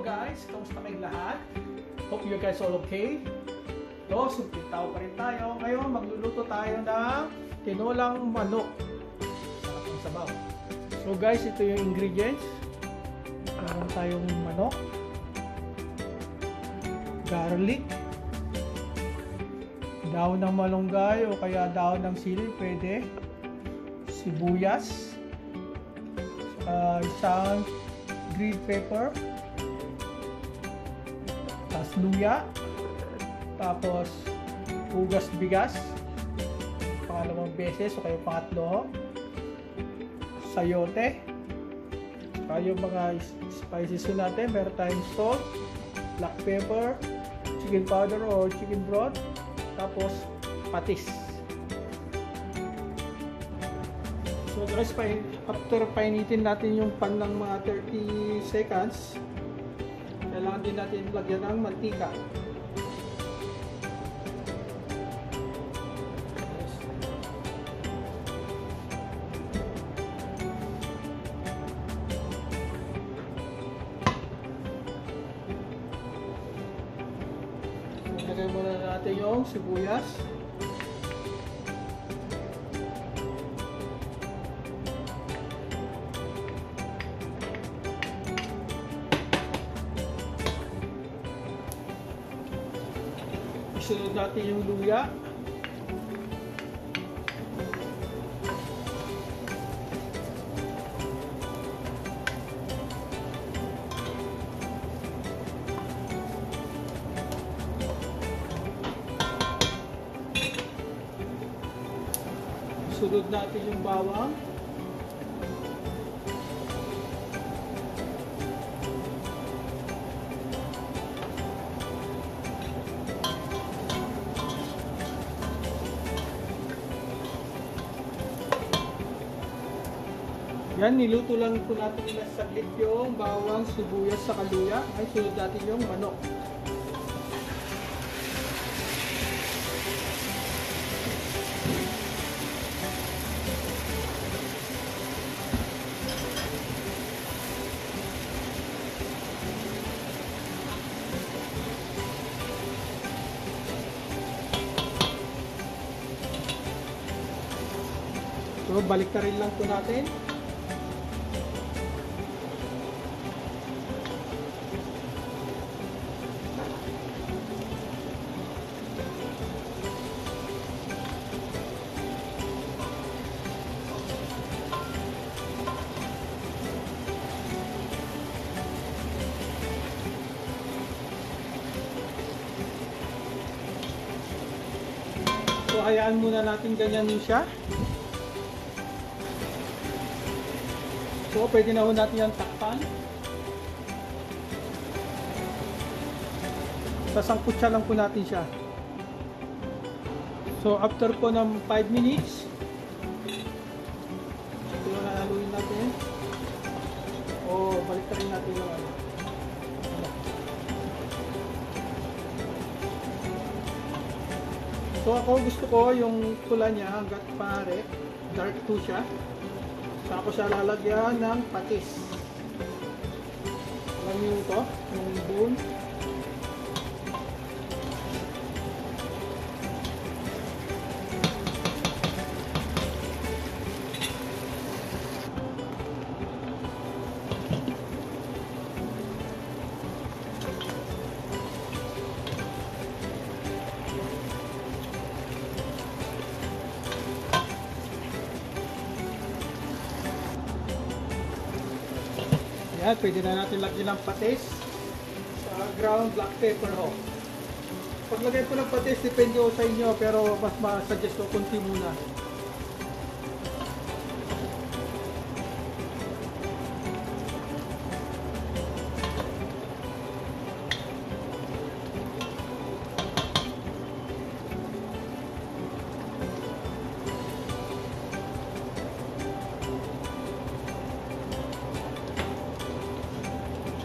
guys, kamusta kayong lahat? Hope you guys all okay. So, sumpit tao pa rin tayo. Ngayon, magluluto tayo ng tinolang manok. Sarap ng sabaw. So guys, ito yung ingredients. Meron tayong manok, garlic, daon ng malunggay o kaya daon ng sili, pwede, sibuyas, isang green pepper, tapos luya, tapos hugas bigas pangalawang beses o kaya pangatlo, sayote, saka yung mga spices natin. Meron tayong salt, black pepper, chicken powder or chicken broth, tapos patis. So guys, after painitin natin yung pan ng mga 30 seconds, kailangan din natin lagyan ng mantika. Lagay muna natin yung sibuyas. Isunod natin yung luya. Sunod natin yung bawang. Yan, niluto lang po natin na saglit yung bawang, sibuyas sa luya. Ay, sunod natin yung manok. So, balik na rin lang po natin. So, hayaan muna natin ganyan din siya. So, pwede na ho natin yung takpan. Sasangkutsa lang po natin siya. So, after po ng 5 minutes, ito yung haluin natin. O, balik na rin natin yung ano. So, ako gusto ko yung pula niya hanggat pare, dark to siya. Tapos siya lalagyan ng patis. Alam niyo ito? Yung bone. Yan, pwede na natin lagyan ng patis sa ground black pepper ho. Paglagay po ng patis, depende ho sa inyo, pero mas ma-suggest ko kunti muna.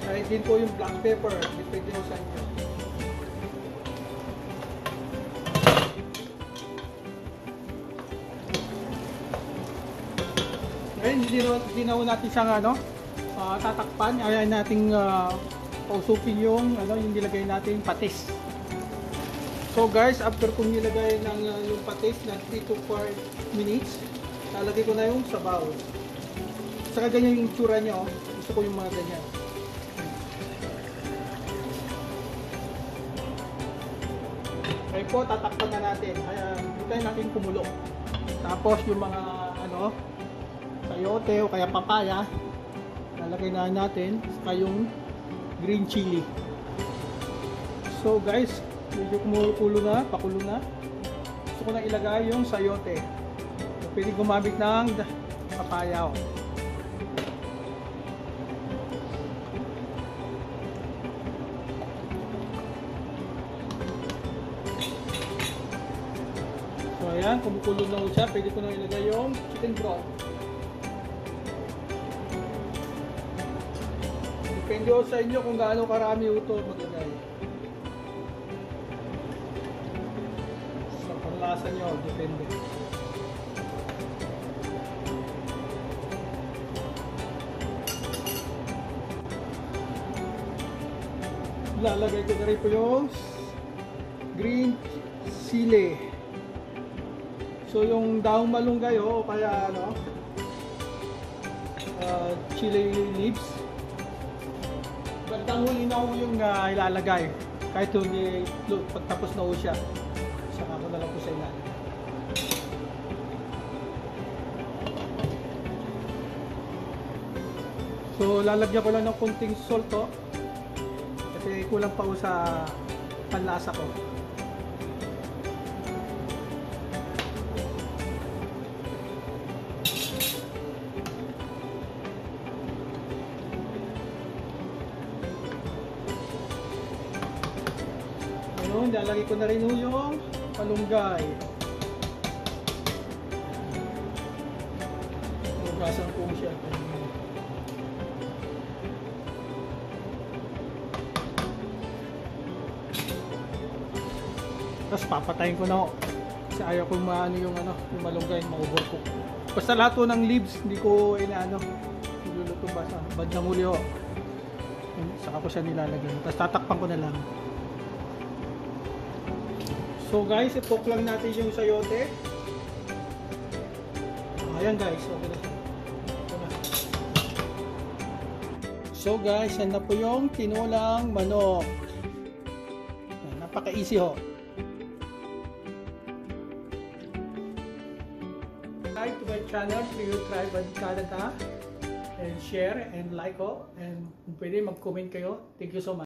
Kahit din po yung black pepper, depende po sa inyo. Ngayon, hindi na natin siyang tatakpan. Ayaw nating pausupin yung yung nilagay natin patis. So guys, after kong nilagay ng yung patis na 3 to 4 minutes, lalagay ko na yung sabaw. Saka ganyan yung itsura niya, oh. Gusto ko yung mga ganyan. Okay po, tatakpan na natin. Hintayin natin kumulo. Tapos yung mga sayote o kaya papaya, lalagay na natin. Saka yung green chili. So guys, medyo kumukulo na, pakulo na. Gusto ko na ilagay yung sayote. So, pwede gumamit ng papaya. So ayan, kumukulo na siya. Pwede ko na ilagay yung chicken broth. Depende sa inyo kung gaano karami ito maglagay. Sa panlasa nyo, depende. Lalagay ko na rin po yung green chili. So yung daong malunggay o kaya chili leaves, bandang huli na ho yung ilalagay. Kahit hindi pagtapos na ho siya, saka ako na lang po sa ilalim. So lalagyan ko lang ng konting salt kasi kulang pa ho sa panlasa ko. Ngayon, lalagay ko na rin yung malunggay. Hugasan ko siya. Tapos papatayin ko na kasi ayaw ko maano yung malunggay, ma-overcook. Basta lahat ng leaves hindi ko niluluto basta bandang huli saka ko siya nilalagay. Tapos tatakpan ko na lang. So guys, i-cook lang natin yung sayote. Ayan guys, okay na. So guys, yan na po yung tinulang manok. Napaka-easy ho. Subscribe to my channel, Trio Tribe and Canada, and share and like and kung pwede mag-comment kayo. Thank you so much.